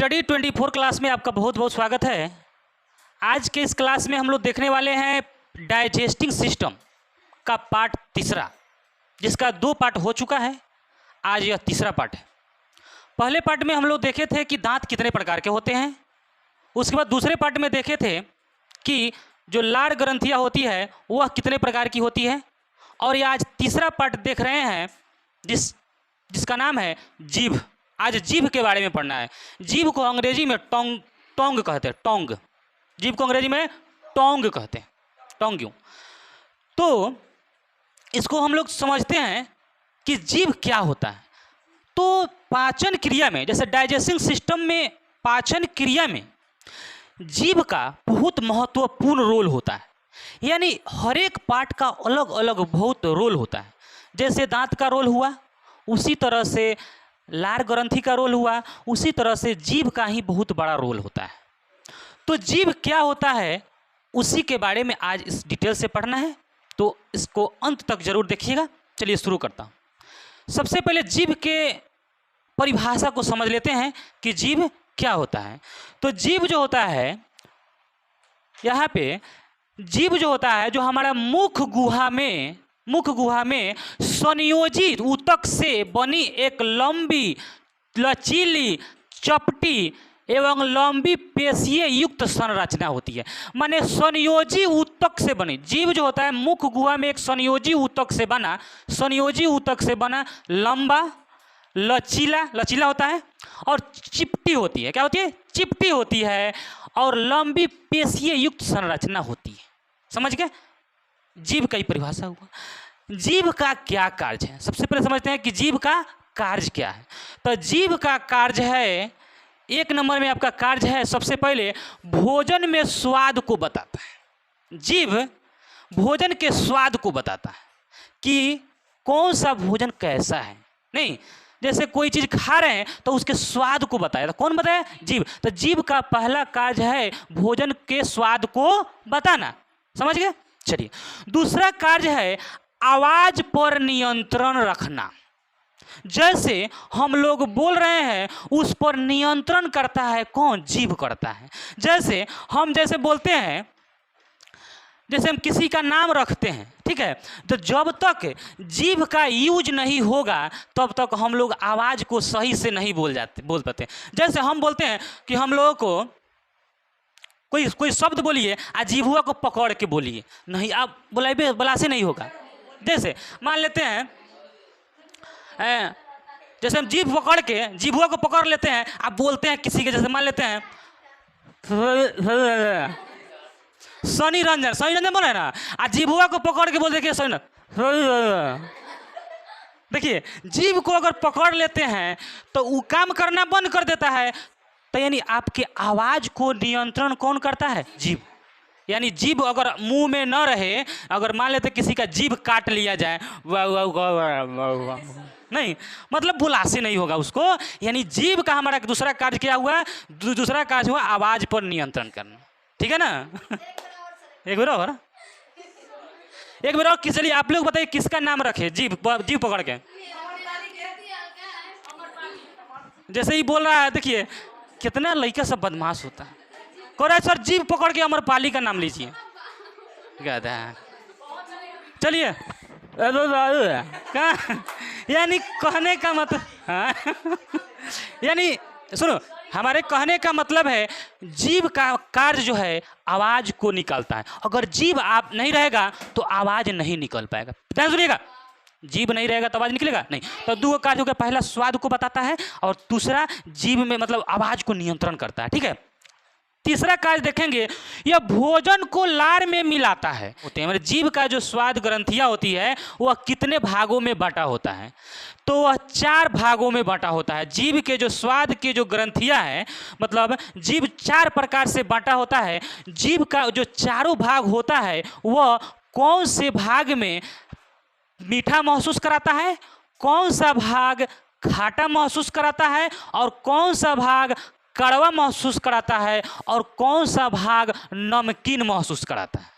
Study 24 class में आपका बहुत बहुत स्वागत है। आज के इस क्लास में हम लोग देखने वाले हैं डाइजेस्टिंग सिस्टम का पार्ट तीसरा, जिसका 2 पार्ट हो चुका है। आज यह तीसरा पार्ट है। पहले पार्ट में हम लोग देखे थे कि दांत कितने प्रकार के होते हैं। उसके बाद दूसरे पार्ट में देखे थे कि जो लार ग्रंथियाँ होती है वह कितने प्रकार की होती है। और ये आज तीसरा पार्ट देख रहे हैं जिसका नाम है जीभ। आज जीभ के बारे में पढ़ना है। जीभ को अंग्रेजी में टोंग कहते हैं। टोंग, जीभ को अंग्रेजी में टोंग कहते हैं। टोंग क्यों? तो इसको हम लोग समझते हैं कि जीभ क्या होता है। तो पाचन क्रिया में, जैसे डाइजेस्टिंग सिस्टम में पाचन क्रिया में जीभ का बहुत महत्वपूर्ण रोल होता है। यानी हर एक पार्ट का अलग अलग बहुत रोल होता है। जैसे दांत का रोल हुआ, उसी तरह से लार ग्रंथि का रोल हुआ, उसी तरह से जीभ का ही बहुत बड़ा रोल होता है। तो जीभ क्या होता है उसी के बारे में आज इस डिटेल से पढ़ना है, तो इसको अंत तक जरूर देखिएगा। चलिए शुरू करता हूँ। सबसे पहले जीभ के परिभाषा को समझ लेते हैं कि जीभ क्या होता है। तो जीभ जो होता है, यहाँ पे जीभ जो होता है, जो हमारा मुख गुहा में संयोजी ऊतक से बनी एक लंबी, लचीली, चपटी एवं लंबी पेशीय युक्त संरचना होती है। माने संयोजी ऊतक से बनी जीभ जो होता है, मुख गुहा में एक संयोजी ऊतक से बना लंबा, लचीला होता है और चिपटी होती है। क्या होती है? चिपटी होती है और लंबी पेशीय युक्त संरचना होती है। समझ गए? जीभ का ही परिभाषा हुआ। जीभ का क्या कार्य है? सबसे पहले समझते हैं कि जीभ का कार्य क्या है। तो जीभ का कार्य है, 1 नंबर में आपका कार्य है, सबसे पहले भोजन में स्वाद को बताता है। जीभ भोजन के स्वाद को बताता है कि कौन सा भोजन कैसा है। नहीं, जैसे कोई चीज़ खा रहे हैं तो उसके स्वाद को बताया, तो कौन बताया? जीभ। तो जीभ का पहला कार्य है भोजन के स्वाद को बताना। समझ गए? चलिए, दूसरा कार्य है आवाज पर नियंत्रण रखना। जैसे हम लोग बोल रहे हैं उस पर नियंत्रण करता है कौन? जीभ करता है। जैसे हम बोलते हैं, जैसे हम किसी का नाम रखते हैं, ठीक है, तो जब तक जीभ का यूज नहीं होगा तब तक हम लोग आवाज़ को सही से नहीं बोल पाते। जैसे हम बोलते हैं कि हम लोगों को कोई शब्द बोलिए, जीभुआ को पकड़ के बोलिए, नहीं आप बोला से नहीं होगा। जैसे मान लेते हैं, जैसे हम जीभुआ को पकड़ लेते हैं, आप बोलते हैं किसी के, जैसे मान लेते हैं सनी रंजन बोले ना, जीभुआ को पकड़ के बोल देखिए सनी। देखिए, जीभ को अगर पकड़ लेते हैं तो वो काम करना बंद कर देता है। तो यानी आपके आवाज़ को नियंत्रण कौन करता है? जीभ। यानी जीभ अगर मुंह में न रहे, अगर मान लेते किसी का जीभ काट लिया जाए, नहीं मतलब बुला से नहीं होगा उसको। यानी जीभ का हमारा दूसरा कार्य क्या हुआ? दूसरा कार्य हुआ आवाज़ पर नियंत्रण करना। ठीक है ना? एक बार और चलिए आप लोग बताइए किसका नाम रखे जीभ पकड़ के। जैसे ही बोल रहा है, देखिए कितना लड़का सब बदमाश होता है। कह रहा है सर जीभ पकड़ के अमरपाली का नाम लीजिए। गधा। चलिए, यानी कहने का मतलब, यानी सुनो, हमारे कहने का मतलब है जीभ का कार्य जो है आवाज़ को निकालता है। अगर जीभ आप नहीं रहेगा तो आवाज़ नहीं निकल पाएगा। ध्यान सुनिएगा, जीभ नहीं रहेगा तो आवाज़ निकलेगा नहीं। तो 2 कार्य हो गया, पहला स्वाद को बताता है और दूसरा जीभ में मतलब आवाज़ को नियंत्रण करता है। ठीक है, तीसरा कार्य देखेंगे, यह भोजन को लार में मिलाता है। मतलब जीभ का जो स्वाद ग्रंथियाँ होती है वह कितने भागों में बटा होता है? तो वह 4 भागों में बटा होता है। जीभ के जो स्वाद के जो ग्रंथियाँ हैं, मतलब जीभ 4 प्रकार से बटा होता है। जीभ का जो चारों भाग होता है वह कौन से भाग में मीठा महसूस कराता है, कौन सा भाग खाटा महसूस कराता है, और कौन सा भाग कड़वा महसूस कराता है, और कौन सा भाग नमकीन महसूस कराता है।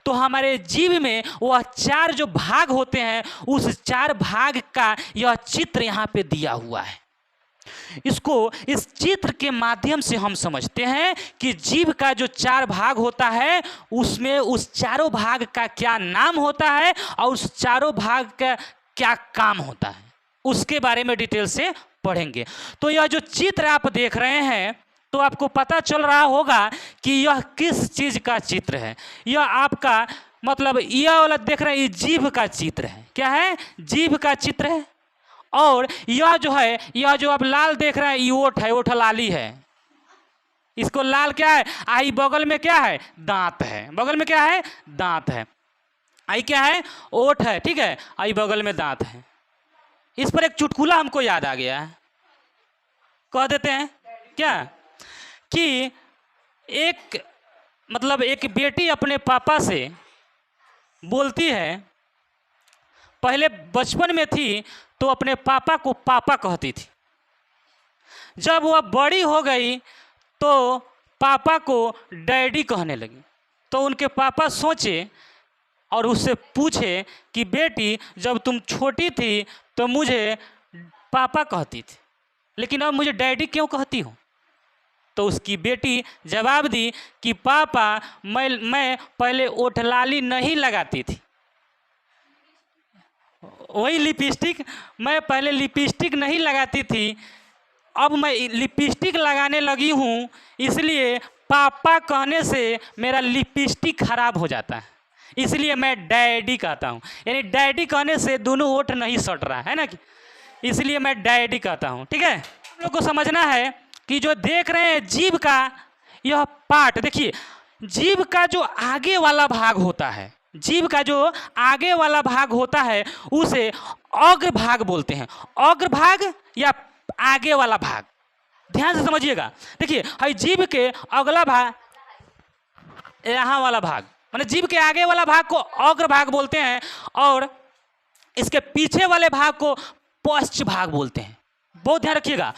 तो हमारे जीभ में वह 4 जो भाग होते हैं, उस 4 भाग का यह चित्र यहाँ पे दिया हुआ है। इसको इस चित्र के माध्यम से हम समझते हैं कि जीभ का जो 4 भाग होता है उसमें उस चारों भाग का क्या नाम होता है और उस चारों भाग का क्या काम होता है, उसके बारे में डिटेल से पढ़ेंगे। तो यह जो चित्र आप देख रहे हैं तो आपको पता चल रहा होगा कि यह किस चीज़ का चित्र है। यह आपका मतलब यह वाला देख रहे हैं, ये जीभ का चित्र है। क्या है? जीभ का चित्र है। और यह जो है, यह जो आप लाल देख रहे हैं ये ओठ है, ओठ लाली है। इसको लाल क्या है? आई बगल में क्या है? दांत है। बगल में क्या है? दांत है। आई क्या है? ओठ है। ठीक है, आई बगल में दांत है। इस पर एक चुटकुला हमको याद आ गया है, कह देते हैं क्या कि एक बेटी अपने पापा से बोलती है, पहले बचपन में थी तो अपने पापा को पापा कहती थी, जब वह बड़ी हो गई तो पापा को डैडी कहने लगी। तो उनके पापा सोचे और उससे पूछे कि बेटी जब तुम छोटी थी तो मुझे पापा कहती थी, लेकिन अब मुझे डैडी क्यों कहती हो? तो उसकी बेटी जवाब दी कि पापा मैं पहले ओठलाली नहीं लगाती थी, वही लिपस्टिक, मैं पहले लिपस्टिक नहीं लगाती थी, अब मैं लिपस्टिक लगाने लगी हूँ, इसलिए पापा कहने से मेरा लिपस्टिक खराब हो जाता है, इसलिए मैं डैडी कहता हूँ। यानी डैडी कहने से दोनों ओठ नहीं सट रहा है ना, कि इसलिए मैं डैडी कहता हूँ। ठीक है, हम लोग को समझना है कि जो देख रहे हैं जीभ का यह पार्ट, देखिए जीभ का जो आगे वाला भाग होता है, जीभ का जो आगे वाला भाग होता है उसे अग्र भाग बोलते हैं। अग्र भाग या आगे वाला भाग, ध्यान से समझिएगा। देखिए हई जीभ के अगला भाग, यहाँ वाला भाग, माने जीभ के आगे वाला भाग को अग्र भाग बोलते हैं और इसके पीछे वाले भाग को पश्च भाग बोलते हैं। बहुत ध्यान रखिएगा,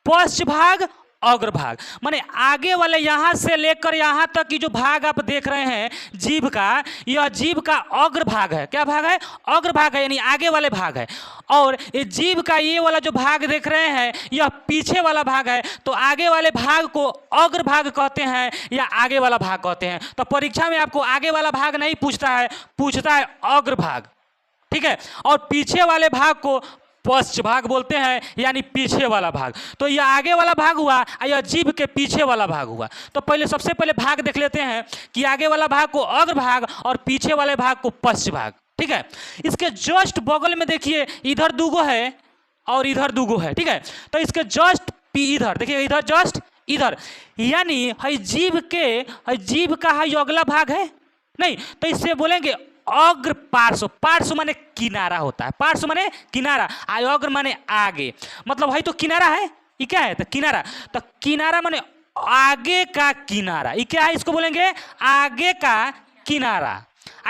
पश्च भाग अग्र भाग, माने आगे वाले यहाँ से लेकर यहाँ तक की जो भाग आप देख रहे हैं जीभ का, यह जीभ का अग्र भाग है। क्या भाग है? अग्र भाग है, यानी आगे वाले भाग है। और ये जीभ का ये वाला जो भाग देख रहे हैं यह पीछे वाला भाग है। तो आगे वाले भाग को अग्र भाग कहते हैं या आगे वाला भाग कहते हैं। तो परीक्षा में आपको आगे वाला भाग नहीं पूछता है, पूछता है अग्र भाग। ठीक है, और पीछे वाले भाग को पश्च भाग बोलते हैं, यानी पीछे वाला भाग। तो यह आगे वाला भाग हुआ, यह जीभ के पीछे वाला भाग हुआ। तो पहले सबसे पहले भाग देख लेते हैं कि आगे वाला भाग को अग्र भाग और पीछे वाले भाग को पश्च भाग। ठीक है, इसके जस्ट बगल में देखिए इधर दूगो है और इधर दूगो है। ठीक है, तो इसके जस्ट इधर देखिए, इधर जस्ट इधर, यानी हई जीभ का हई अगला भाग है नहीं, तो इससे बोलेंगे अग्र पार्श्व। पार्श्व माने किनारा होता है, पार्श्व माने किनारा, अग्र माने आगे, मतलब है तो किनारा है। ये क्या है? तो किनारा। तो किनारा माने आगे का किनारा, ये क्या है? इसको बोलेंगे आगे का किनारा।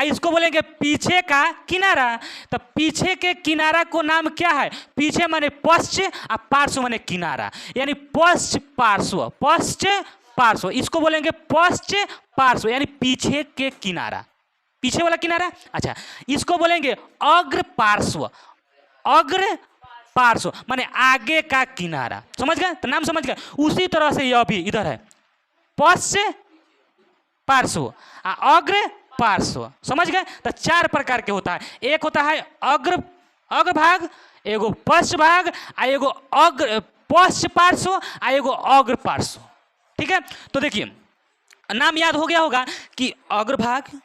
इसको बोलेंगे पीछे का किनारा। तो पीछे के किनारा को नाम क्या है? पीछे माने पश्च और पार्श्व माने किनारा, यानी पश्च पार्श्व, पश्च पार्श्व, इसको बोलेंगे पश्च पार्श्व, यानी पीछे के किनारा, पीछे वाला किनारा। अच्छा, इसको बोलेंगे अग्र पार्श्व। अग्र पार्श्व माने आगे का किनारा। समझ गए? तो नाम समझ गए। उसी तरह से यह भी इधर है पश्च पार्श्व, अग्र पार्श्व। समझ गए? तो 4 प्रकार के होता है। एक होता है अग्र भाग, एगो पश्च भाग, एगो अग्र पश्च पार्श्व, एगो अग्र पार्श्व। ठीक है, तो देखिए नाम याद हो गया होगा कि अग्र भाग,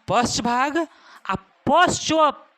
पश्च भाग और पश्च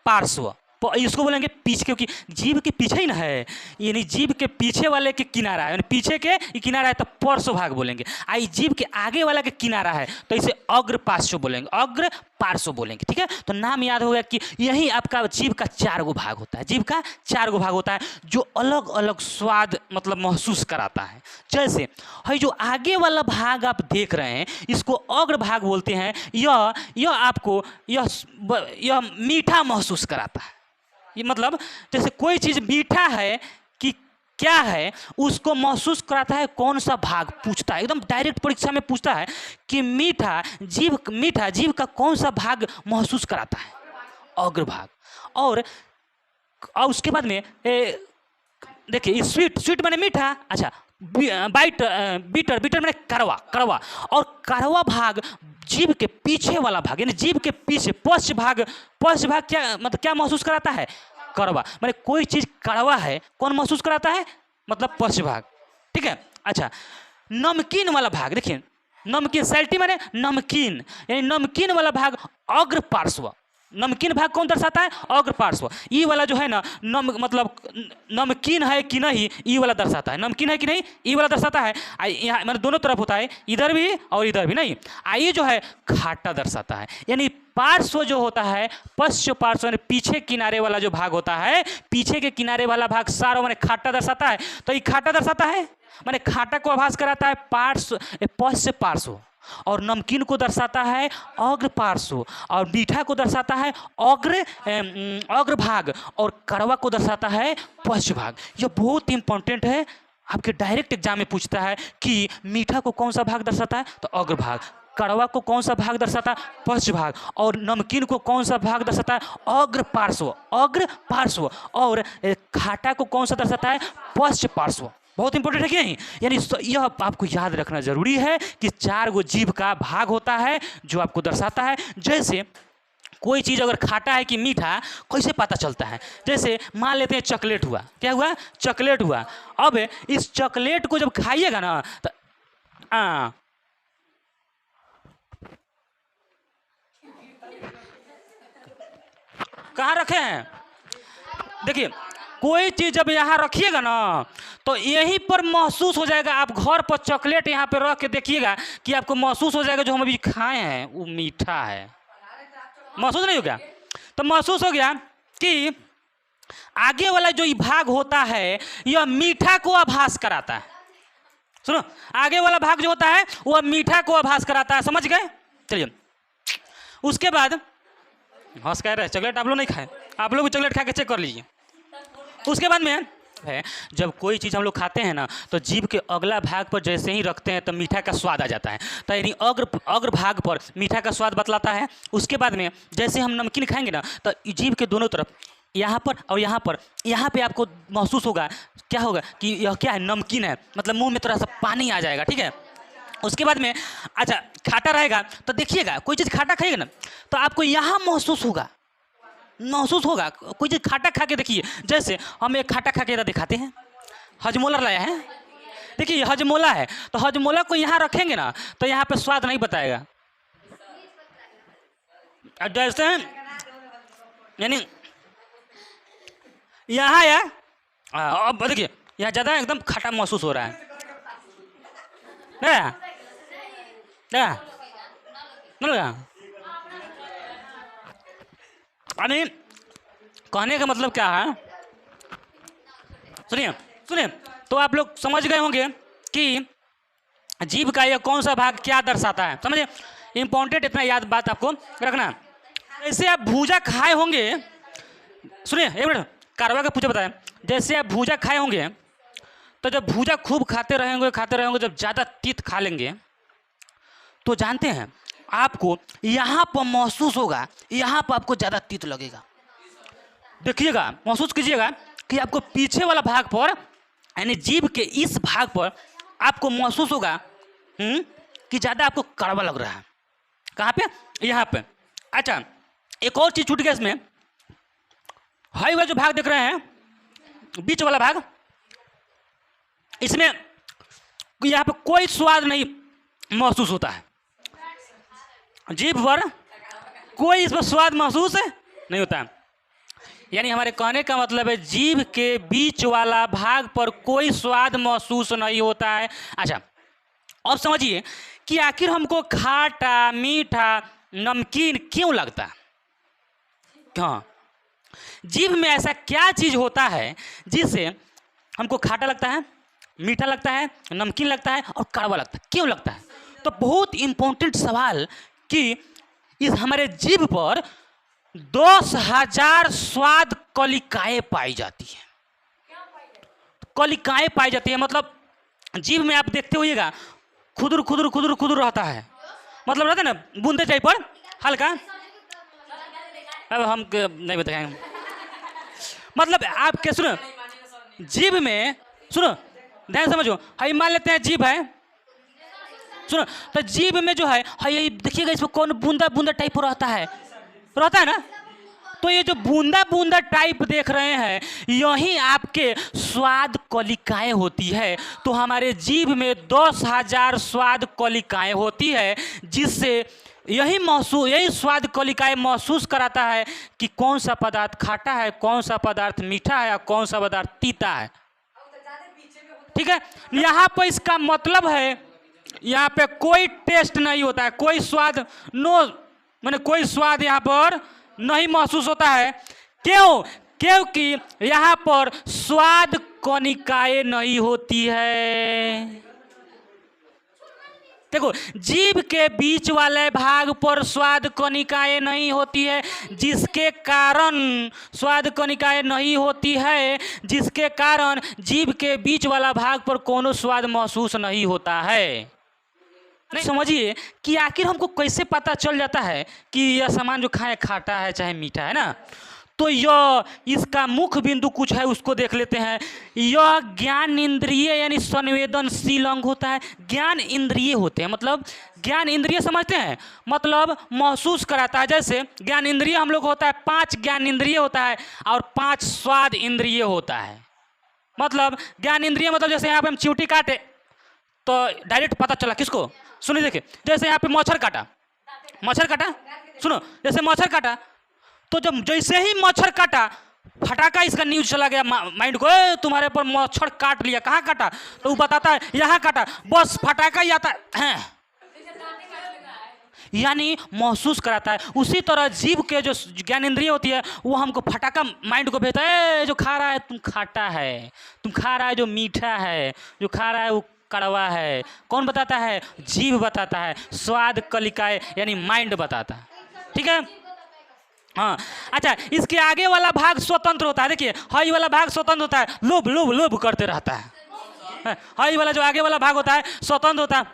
पार्श्व, इसको बोलेंगे पीछे, क्योंकि जीभ के पीछे ही ना है, यानी जीभ के पीछे वाले के किनारा है, यानी पीछे के किनारा है तो पार्श्व भाग बोलेंगे। आई जीभ के आगे वाला के किनारा है तो इसे अग्र पार्श्व बोलेंगे, अग्र पार्श्व बोलेंगे। ठीक है, तो नाम याद हो गया कि यही आपका जीभ का 4 गो भाग होता है। जीभ का 4 गो भाग होता है जो अलग अलग स्वाद मतलब महसूस कराता है। जैसे है जो आगे वाला भाग आप देख रहे हैं इसको अग्र भाग बोलते हैं। यह आपको यह मीठा महसूस कराता है। ये मतलब जैसे कोई चीज़ मीठा है कि क्या है उसको महसूस कराता है कौन सा भाग, पूछता है एकदम डायरेक्ट परीक्षा में पूछता है कि मीठा जीभ का कौन सा भाग महसूस कराता है? अग्र भाग। और उसके बाद में देखिए स्वीट, स्वीट माने मीठा, अच्छा बीटर, बीटर माने कड़वा, कड़वा। और कड़वा भाग जीभ के पीछे वाला भाग, यानी जीभ के पीछे पश्च भाग, पश्च भाग क्या मतलब क्या महसूस कराता है? कड़वा। माने कोई चीज़ कड़वा है, कौन महसूस कराता है? मतलब पश्च भाग, ठीक है। अच्छा, नमकीन वाला भाग, देखिए नमकीन, सैल्टी माने नमकीन, यानी नमकीन वाला भाग अग्र पार्श्व। नमकीन भाग कौन दर्शाता है? अग्र पार्श्व। ई वाला जो है ना मतलब नमकीन है कि नहीं, ई वाला दर्शाता है। नमकीन है कि नहीं, ई वाला दर्शाता है। यहाँ मतलब दोनों तरफ होता है, इधर भी और इधर भी, नहीं। ये जो है खाटा दर्शाता है, यानी पार्श्व जो होता है, पश्च पार्श्व यानी पीछे किनारे वाला जो भाग होता है, पीछे के किनारे वाला भाग सारा माने खाटा दर्शाता है। तो ये खाटा दर्शाता है, माने खाटा को आभास कराता है पार्श्व, पश्च पार्श्व। और नमकीन को दर्शाता है अग्र पार्श्व, और मीठा को दर्शाता है अग्र भाग, और कड़वा को दर्शाता है पश्च भाग। यह बहुत इंपॉर्टेंट है, आपके डायरेक्ट एग्जाम में पूछता है कि मीठा को कौन सा भाग दर्शाता है? तो अग्र भाग। कड़वा को कौन सा भाग दर्शाता है? पश्च भाग। और नमकीन को कौन सा भाग दर्शाता है? अग्र पार्श्व, अग्र पार्श्व। और खाटा को कौन सा दर्शाता है? पश्च पार्श्व। बहुत इंपॉर्टेंट है कि नहीं? यानी यह आपको याद रखना जरूरी है कि 4 गो जीभ का भाग होता है जो आपको दर्शाता है। जैसे कोई चीज़ अगर खाटा है कि मीठा कैसे पता चलता है? जैसे मान लेते हैं चॉकलेट हुआ, क्या हुआ? चॉकलेट हुआ। अब इस चॉकलेट को जब खाइएगा ना तो कहाँ रखे हैं? देखिए कोई चीज़ जब यहाँ रखिएगा ना तो यहीं पर महसूस हो जाएगा। आप घर पर चॉकलेट यहाँ पे रख के देखिएगा कि आपको महसूस हो जाएगा जो हम अभी खाए हैं वो मीठा है। महसूस नहीं हो गया? तो महसूस हो गया कि आगे वाला जो ये भाग होता है यह मीठा को आभास कराता है। सुनो, आगे वाला भाग जो होता है वह मीठा को आभास कराता है। समझ गए? चलिए, उसके बाद हंस कह रहे चॉकलेट आप लोग नहीं खाए, आप लोग भी चॉकलेट खा के चेक कर लीजिए। उसके बाद में है जब कोई चीज़ हम लोग खाते हैं ना तो जीभ के अगला भाग पर जैसे ही रखते हैं तो मीठा का स्वाद आ जाता है। तो यानी अग्र भाग पर मीठा का स्वाद बतलाता है। उसके बाद में जैसे हम नमकीन खाएंगे ना तो जीभ के दोनों तरफ, यहाँ पर और यहाँ पे आपको महसूस होगा, क्या होगा कि यह क्या है? नमकीन है, मतलब मुंह में थोड़ा सा पानी आ जाएगा, ठीक है। उसके बाद में अच्छा खाटा रहेगा तो देखिएगा कोई चीज़ खाटा खाइएगा ना तो आपको यहाँ महसूस होगा, कोई चीज़ खाटा खा के देखिए। जैसे हम एक खाटा खा के दिखाते हैं, हजमोला लाया है, देखिए हजमोला है तो हजमोला को यहाँ रखेंगे ना तो यहाँ पे स्वाद नहीं बताएगा। जैसे यानी यहाँ है, अब देखिए यहाँ ज़्यादा एकदम खट्टा महसूस हो रहा है यानी कहने का मतलब क्या है? सुनिए तो आप लोग समझ गए होंगे कि जीभ का यह कौन सा भाग क्या दर्शाता है। समझे? इंपॉर्टेंट इतना याद बात आपको रखना। जैसे आप भूजा खाए होंगे, सुनिए एक मिनट, कारवा का पूछा बताया। जैसे आप भूजा खाए होंगे तो जब भूजा खूब खाते रहेंगे जब ज़्यादा तीत खा लेंगे तो जानते हैं आपको यहाँ पर महसूस होगा, यहाँ पर आपको ज़्यादा तीत लगेगा। देखिएगा, महसूस कीजिएगा कि आपको पीछे वाला भाग पर यानी जीभ के इस भाग पर आपको महसूस होगा कि ज़्यादा आपको कड़वा लग रहा है। कहाँ पे? यहाँ पे। अच्छा एक और चीज़ छूट गया इसमें, हाई वाला जो भाग देख रहे हैं, बीच वाला भाग, इसमें यहाँ पे कोई स्वाद नहीं महसूस होता है। जीभ पर कोई इसमें स्वाद महसूस नहीं होता है। यानी हमारे कहने का मतलब है जीभ के बीच वाला भाग पर कोई स्वाद महसूस नहीं होता है। अच्छा अब समझिए कि आखिर हमको खाटा, मीठा, नमकीन क्यों लगता है? हाँ, जीभ में ऐसा क्या चीज़ होता है जिससे हमको खाटा लगता है, मीठा लगता है, नमकीन लगता है और कड़वा लगता है? क्यों लगता है? तो बहुत इंपॉर्टेंट सवाल कि इस हमारे जीभ पर 10,000 स्वाद कलिकाएँ पाई जाती है। कलिकाएँ पाई जाती है मतलब जीभ में आप देखते होइएगा खुदुर खुदुर खुदुर खुदुर रहता है, मतलब रहता है ना बूंदे टाइप पर हल्का। अब हम नहीं बताएंगे, मतलब आप क्या सुनो, जीभ में, सुनो ध्यान समझो, हाई मान लेते हैं जीभ है, सुनो, तो जीभ में जो है हाई देखिएगा इसमें कौन बूंदा बूंदा टाइप रहता है ना। तो ये जो बूंदा बूंदा टाइप देख रहे हैं यही आपके स्वाद कलिकाएं होती है। तो हमारे जीभ में 10,000 स्वाद कलिकाएं होती है, जिससे यही स्वाद कलिकाएं महसूस कराता है कि कौन सा पदार्थ खाटा है, कौन सा पदार्थ मीठा है, और कौन सा पदार्थ तीता है। ठीक है, यहाँ पर इसका मतलब है यहाँ पे कोई टेस्ट नहीं होता है, कोई स्वाद माने कोई स्वाद यहाँ पर नहीं महसूस होता है। क्यों? क्योंकि यहाँ पर स्वाद कणिकाएं नहीं होती है। देखो, जीभ के बीच वाले भाग पर स्वाद कणिकाएं नहीं होती है, जिसके कारण स्वाद कणिकाएं नहीं होती है, जिसके कारण जीभ के बीच वाला भाग पर कोनो स्वाद महसूस नहीं होता है। नहीं समझिए कि आखिर हमको कैसे पता चल जाता है कि यह सामान जो खाए खाटा है चाहे मीठा है ना। तो यह इसका मुख्य बिंदु कुछ है, उसको देख लेते हैं। यह ज्ञान इंद्रिय यानी संवेदनशील अंग होता है। ज्ञान इंद्रिय होते हैं, मतलब ज्ञान इंद्रिय समझते हैं, मतलब महसूस कराता है। जैसे ज्ञान इंद्रिय हम लोग होता है 5 ज्ञान इंद्रिय होता है और 5 स्वाद इंद्रिय होता है। मतलब ज्ञान इंद्रिय मतलब जैसे यहाँ पे हम चींटी काटे तो डायरेक्ट पता चला किसको, सुनिए देखिए, जैसे यहाँ पे मच्छर काटा, सुनो, जैसे मच्छर काटा तो जब जैसे ही मच्छर काटा फटाका इसका न्यूज चला गया माइंड को, तुम्हारे पर मच्छर काट लिया, कहाँ काटा, तो वो बताता है यहाँ काटा, बस फटाका ही आता है, यानी महसूस कराता है। उसी तरह जीभ के जो ज्ञान इंद्रिय होती है वो हमको फटाका माइंड को भेजता है, जो खा रहा है तुम खाटा है, तुम खा रहा है जो मीठा है, जो खा रहा है वो कड़वा है। कौन बताता है? जीभ बताता है, स्वाद कलिकाएं यानी माइंड बताता है। ठीक है, हाँ। अच्छा, इसके आगे वाला भाग स्वतंत्र होता है। देखिए, हाई वाला भाग स्वतंत्र होता है, लोभ लोभ लोभ करते रहता है। हाई वाला जो आगे वाला भाग होता है स्वतंत्र होता है,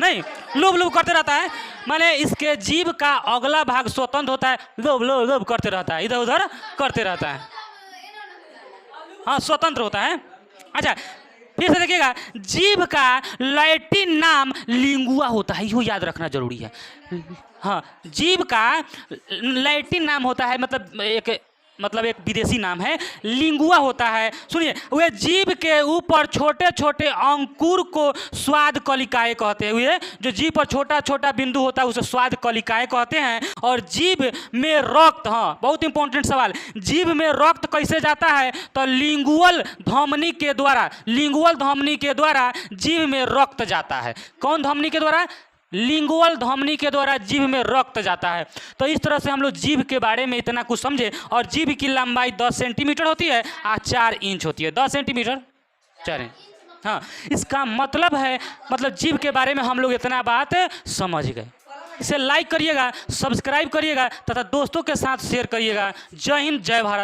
नहीं, लोभ लोभ करते रहता है। माने इसके जीभ का अगला भाग स्वतंत्र होता है, लोभ लोभ लोभ करते रहता है, इधर उधर करते रहता है, हाँ, स्वतंत्र होता है। अच्छा, फिर से देखिएगा, जीभ का लैटिन नाम लिंगुआ होता है, यो याद रखना जरूरी है। हाँ, जीभ का लैटिन नाम होता है, मतलब एक विदेशी नाम है, लिंगुआ होता है। सुनिए, वे जीभ के ऊपर छोटे छोटे अंकुर को स्वाद कलिकाएं कहते हैं। वे जो जीभ पर छोटा छोटा बिंदु होता है उसे स्वाद कलिकाएं कहते हैं। और जीभ में रक्त, हाँ बहुत इंपॉर्टेंट सवाल, जीभ में रक्त कैसे जाता है? तो लिंगुअल धमनी के द्वारा जीभ में रक्त जाता है। कौन धमनी के द्वारा? लिंगुअल धमनी के द्वारा जीभ में रक्त जाता है। तो इस तरह से हम लोग जीभ के बारे में इतना कुछ समझे। और जीभ की लंबाई 10 सेंटीमीटर होती है और 4 इंच होती है। 10 सेंटीमीटर 4 इंच, हाँ। इसका मतलब है, मतलब जीभ के बारे में हम लोग इतना बात समझ गए। इसे लाइक करिएगा, सब्सक्राइब करिएगा तथा दोस्तों के साथ शेयर करिएगा। जय हिंद, जय भारत।